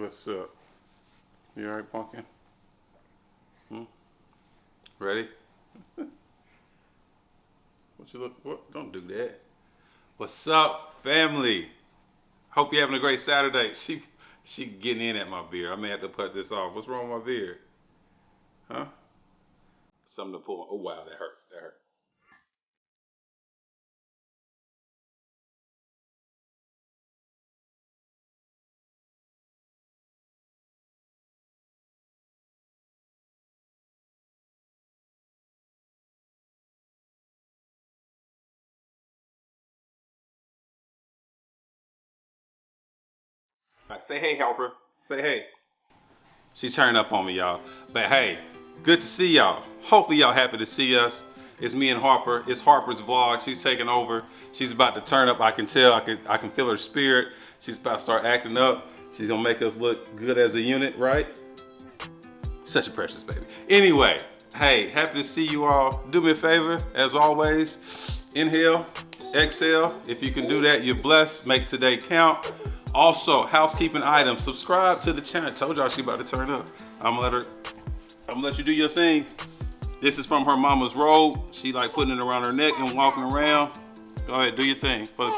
What's up? You alright, Pumpkin? Ready? What you look? What? Don't do that. What's up, family? Hope you're having a great Saturday. She getting in at my beard. I may have to put this off. What's wrong with my beard? Huh? Something to pull. Oh wow, that hurt. That hurt. All right, say hey, helper. Say hey. She turned up on me, y'all. But hey, good to see y'all. Hopefully y'all happy to see us. It's me and Harper. It's Harper's vlog. She's taking over. She's about to turn up. I can tell. I can feel her spirit. She's about to start acting up. She's gonna make us look good as a unit, right? Such a precious baby. Anyway, hey, happy to see you all. Do me a favor, as always. Inhale, exhale. If you can do that, you're blessed. Make today count. Also, housekeeping items. Subscribe to the channel. I told y'all she about to turn up. I'm gonna let you do your thing. This is from her mama's robe. She like putting it around her neck and walking around. Go ahead, do your thing for the people.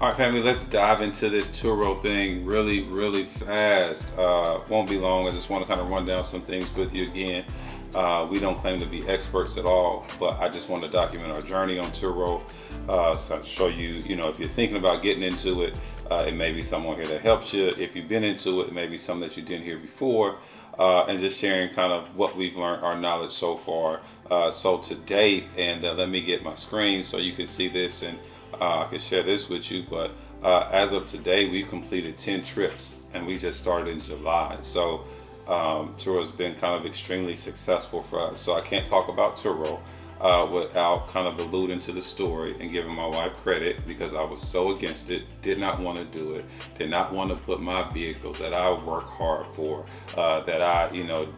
All right, family, let's dive into this Turo thing really, really fast. Won't be long. I just want to kind of run down some things with you again. We don't claim to be experts at all, but I just want to document our journey on Turo. So show you, if you're thinking about getting into it, it may be someone here that helps you. If you've been into it, maybe something that you didn't hear before, and just sharing kind of what we've learned, our knowledge so far. So to date, and let me get my screen so you can see this, and I can share this with you. But as of today, we've completed 10 trips, and we just started in July. So Turo has been kind of extremely successful for us. So I can't talk about Turo without kind of alluding to the story and giving my wife credit, because I was so against it, did not want to do it, did not want to put my vehicles that I work hard for, that I,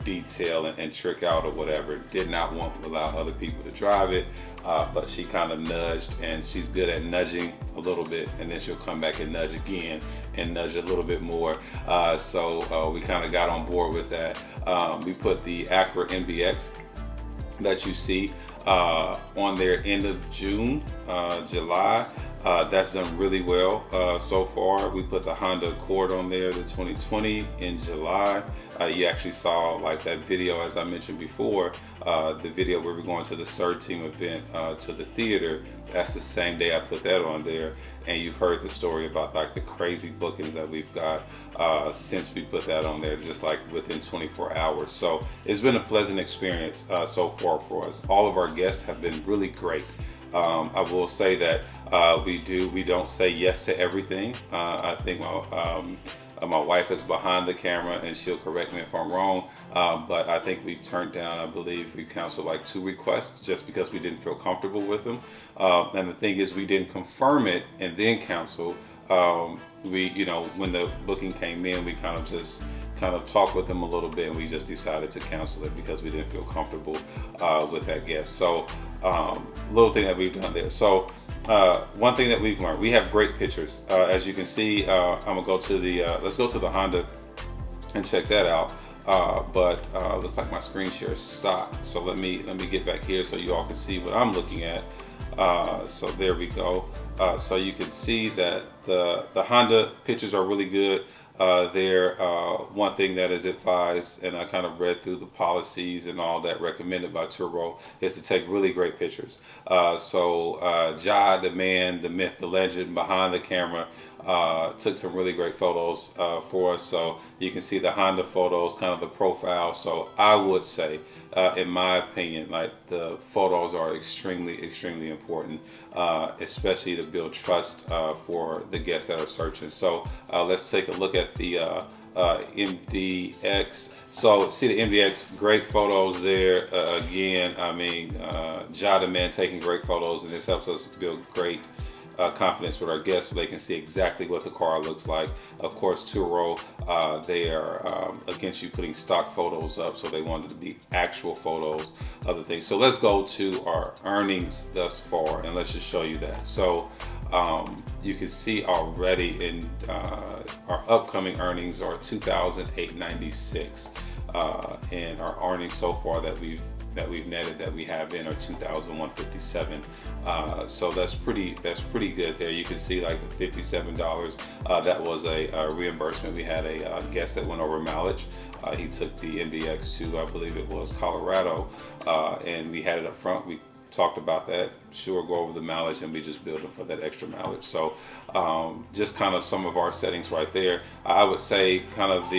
detail and trick out or whatever, did not want to allow other people to drive it. But she kind of nudged, and she's good at nudging a little bit, and then she'll come back and nudge again and nudge a little bit more. So we kind of got on board with that. We put the Acura MDX that you see on there end of June, July. That's done really well so far. We put the Honda Accord on there, the 2020, in July. You actually saw like that video, as I mentioned before, the video where we're going to the CERT team event to the theater. That's the same day I put that on there. And you've heard the story about like the crazy bookings that we've got since we put that on there, just like within 24 hours. So it's been a pleasant experience so far for us. All of our guests have been really great. I will say that we don't say yes to everything. I think my wife is behind the camera, and she'll correct me if I'm wrong. But I think we've turned down, I believe we canceled like 2 requests just because we didn't feel comfortable with them. And the thing is, we didn't confirm it and then cancel. When the booking came in, we kind of talked with them a little bit, and we just decided to cancel it because we didn't feel comfortable with that guest. So little thing that we've done there. So one thing that we've learned, we have great pictures. As you can see, I'm gonna go to the let's go to the Honda and check that out. But looks like my screen share stopped. So let me get back here so you all can see what I'm looking at. So there we go. So you can see that the Honda pictures are really good. One thing that is advised, and I kind of read through the policies and all that recommended by Turo, is to take really great pictures. Jai, the man, the myth, the legend behind the camera, took some really great photos for us. So you can see the Honda photos, kind of the profile. So I would say, in my opinion, like the photos are extremely, extremely important, especially to build trust for the guests that are searching. So let's take a look at the MDX. So see the MDX, great photos there. Again, I mean, Jai the man taking great photos, and this helps us build great confidence with our guests so they can see exactly what the car looks like. Of course, Turo, they are against you putting stock photos up, so they wanted to be actual photos of the things. So let's go to our earnings thus far, and let's just show you that. So you can see already in our upcoming earnings are $2,896, and our earnings so far that we've netted, that we have in, are $2,157. So that's pretty good there. You can see like the $57. That was a reimbursement. We had a guest that went over mileage. He took the MDX to, I believe it was Colorado, and we had it up front. We talked about that. Sure, go over the mileage, and we just billed them for that extra mileage. So just kind of some of our settings right there. I would say kind of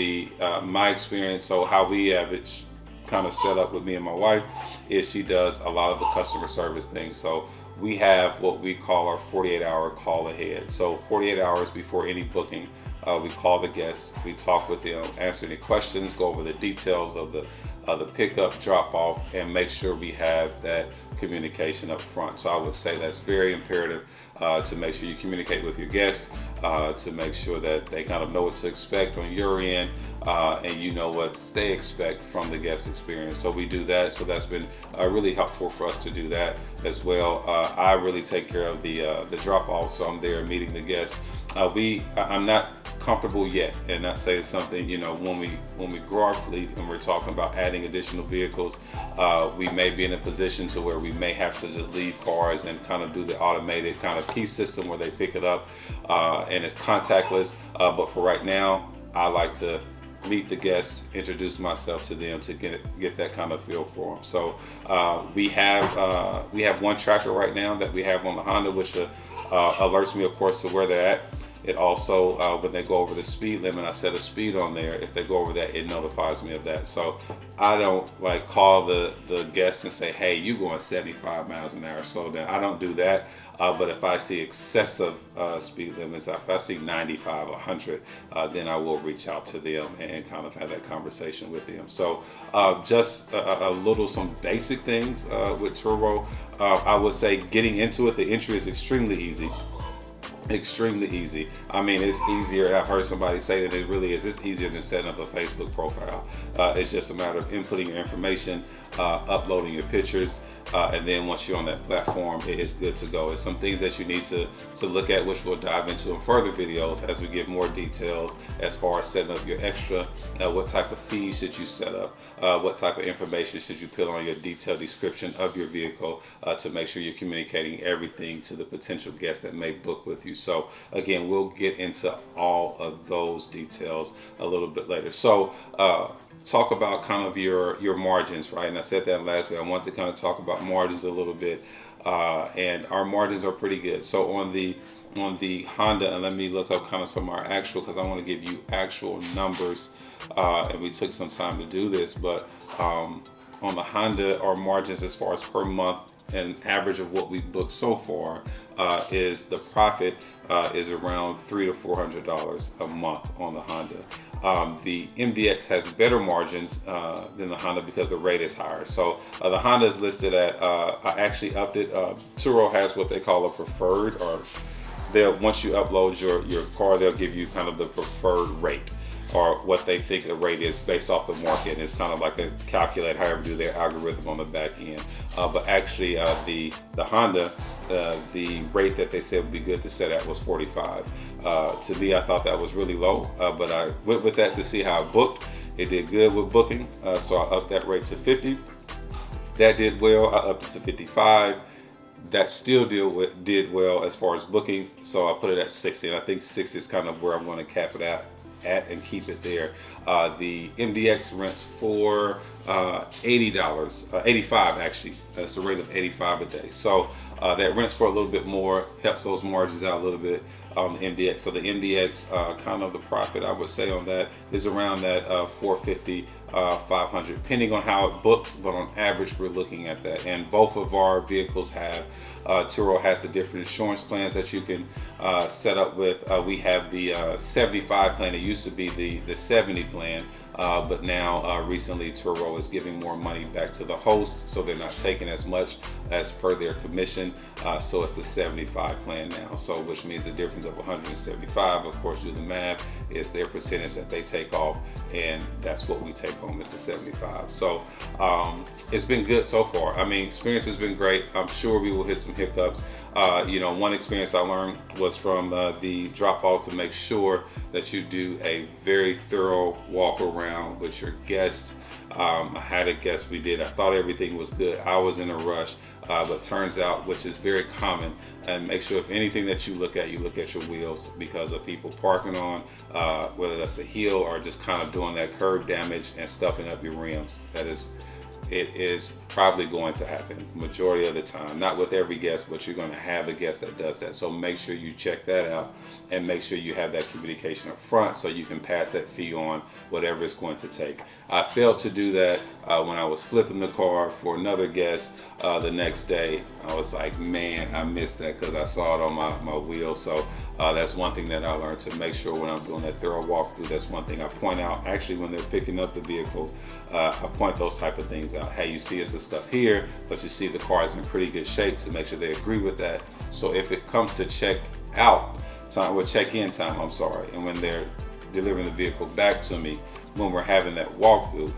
my experience, so how we have it kind of set up with me and my wife, is she does a lot of the customer service things. So we have what we call our 48-hour call ahead. So 48 hours before any booking, we call the guests, we talk with them, answer any questions, go over the details of the pickup, drop off, and make sure we have that communication up front. So I would say that's very imperative, to make sure you communicate with your guests, to make sure that they kind of know what to expect on your end, and you know what they expect from the guest experience. So we do that. So that's been really helpful for us to do that as well. I really take care of the drop off, so I'm there meeting the guests. I'm not comfortable yet. And I say something, you know, when we grow our fleet and we're talking about adding additional vehicles, we may be in a position to where we may have to just leave cars and kind of do the automated kind of key system where they pick it up and it's contactless. But for right now, I like to meet the guests, introduce myself to them to get that kind of feel for them. So we have one tracker right now that we have on the Honda, which alerts me, of course, to where they're at. It also, when they go over the speed limit, I set a speed on there. If they go over that, it notifies me of that. So I don't like call the guest and say, hey, you going 75 miles an hour, slow down. I don't do that. But if I see excessive speed limits, if I see 95, 100, then I will reach out to them and kind of have that conversation with them. So just some basic things with Turo. I would say getting into it, the entry is extremely easy. Extremely easy. I mean, it's easier. I've heard somebody say that it really is. It's easier than setting up a Facebook profile. It's just a matter of inputting your information, uploading your pictures, and then once you're on that platform, it is good to go. It's some things that you need to look at, which we'll dive into in further videos as we get more details as far as setting up your extra. What type of fees should you set up? What type of information should you put on your detailed description of your vehicle to make sure you're communicating everything to the potential guest that may book with you. So again, we'll get into all of those details a little bit later. So talk about kind of your margins, right? And I said that last week. I want to kind of talk about margins a little bit, and our margins are pretty good. So on the Honda, and let me look up kind of some of our actual, because I want to give you actual numbers, and we took some time to do this, but on the Honda, our margins as far as per month and average of what we've booked so far is the profit is around $300 to $400 a month on the Honda. The MDX has better margins than the Honda because the rate is higher. So the Honda is listed at, I actually upped it. Turo has what they call a preferred, or once you upload your car, they'll give you kind of the preferred rate, or what they think the rate is based off the market. And it's kind of like a calculate, however, do their algorithm on the back end. But actually, the Honda, the rate that they said would be good to set at was 45. To me, I thought that was really low, but I went with that to see how it booked. It did good with booking, so I upped that rate to 50. That did well. I upped it to 55. That still did well as far as bookings, so I put it at 60. And I think 60 is kind of where I'm going to cap it at and keep it there. The MDX rents for $80, 85 actually. That's a rate of 85 a day. So that rents for a little bit more, helps those margins out a little bit on the MDX. So the MDX, kind of the profit I would say on that is around that 450, 500, depending on how it books, but on average we're looking at that. And both of our vehicles have, Turo has the different insurance plans that you can set up with. We have the 75 plan. It used to be the 70 plan, but now recently Turo is giving more money back to the host, so they're not taking as much as per their commission. So it's the 75 plan now. So which means the difference of 175, of course, do the math, is their percentage that they take off, and that's what we take home, is the 75. So it's been good so far. I mean, experience has been great. I'm sure we will hit some hiccups. One experience I learned was from the drop off, to make sure that you do a very thorough walk around with your guest. I had a guest, I thought everything was good. I was in a rush, but turns out, which is very common, and make sure if anything that you look at your wheels, because of people parking on, whether that's a hill or just kind of doing that curb damage and stuffing up your rims. It is probably going to happen majority of the time. Not with every guest, but you're going to have a guest that does that. So make sure you check that out, and make sure you have that communication up front so you can pass that fee on, whatever it's going to take. I failed to do that when I was flipping the car for another guest the next day. I was like, man, I missed that because I saw it on my wheel. So that's one thing that I learned, to make sure when I'm doing that thorough walkthrough. That's one thing I point out. Actually, when they're picking up the vehicle, I point those type of things out. Hey, you see it's the stuff here, but you see the car is in pretty good shape, to make sure they agree with that. So if it comes to check-in time, I'm sorry, and when they're delivering the vehicle back to me, when we're having that walkthrough,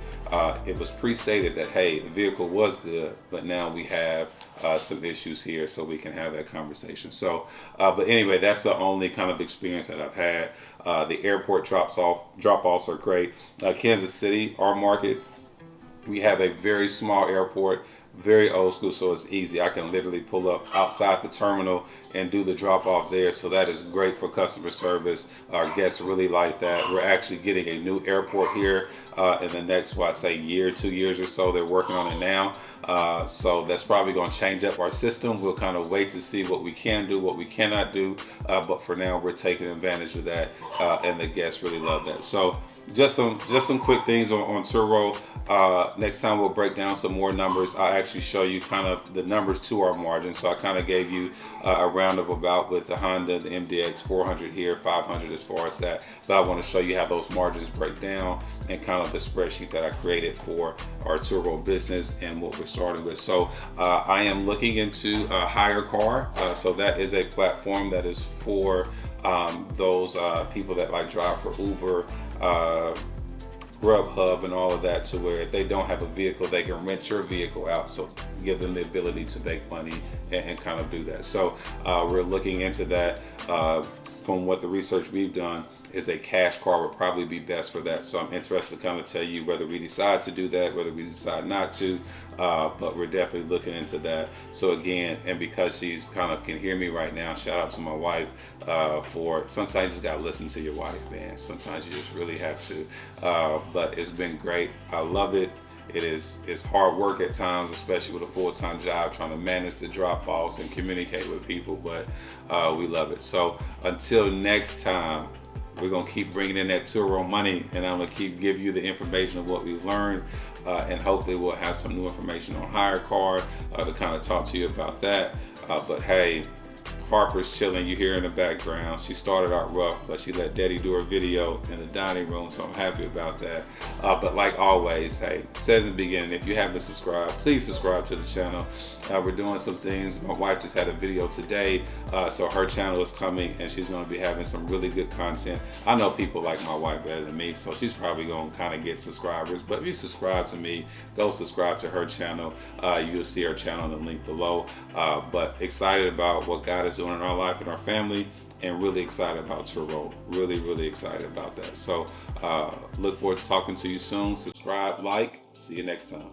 it was pre-stated that, hey, the vehicle was good, but now we have some issues here, so we can have that conversation. So, but anyway, that's the only kind of experience that I've had. The airport drop-offs are great. Kansas City, our market, we have a very small airport, very old school, so it's easy. I can literally pull up outside the terminal and do the drop off there. So that is great for customer service. Our guests really like that. We're actually getting a new airport here in the next, what I say, year, 2 years or so. They're working on it now. So that's probably going to change up our system. We'll kind of wait to see what we can do, what we cannot do. But for now, we're taking advantage of that, and the guests really love that. So just some quick things on Turo. Next time we'll break down some more numbers. I'll actually show you kind of the numbers to our margin. So I kind of gave you a round of about with the Honda, the MDX 400 here, 500 as far as that. But I want to show you how those margins break down and kind of the spreadsheet that I created for our Turo business and what we're starting with. So I am looking into a hire car. So that is a platform that is for those people that like drive for Uber, Grubhub, and all of that, to where if they don't have a vehicle, they can rent your vehicle out. So give them the ability to make money and kind of do that. So we're looking into that. From what the research we've done, is a cash car would probably be best for that. So I'm interested to kind of tell you whether we decide to do that, whether we decide not to, but we're definitely looking into that. So again, and because she's kind of can hear me right now, shout out to my wife for sometimes you just gotta listen to your wife, man. Sometimes you just really have to. But it's been great. I love it. It's hard work at times, especially with a full-time job, trying to manage the drop-offs and communicate with people, but we love it. So until next time, we're gonna keep bringing in that Turo money, and I'm gonna keep give you the information of what we've learned, and hopefully we'll have some new information on hire car to kind of talk to you about that. But hey, Harper's chilling, you hear in the background. She started out rough, but she let Daddy do her video in the dining room, so I'm happy about that. But like always, hey, said in the beginning, if you haven't subscribed, please subscribe to the channel. We're doing some things. My wife just had a video today, so her channel is coming, and she's going to be having some really good content. I know people like my wife better than me, so she's probably going to kind of get subscribers. But if you subscribe to me, go subscribe to her channel. You'll see her channel in the link below. But excited about what God is doing in our life and our family, and really excited about Turo. Really, really excited about that. So look forward to talking to you soon. Subscribe, like. See you next time.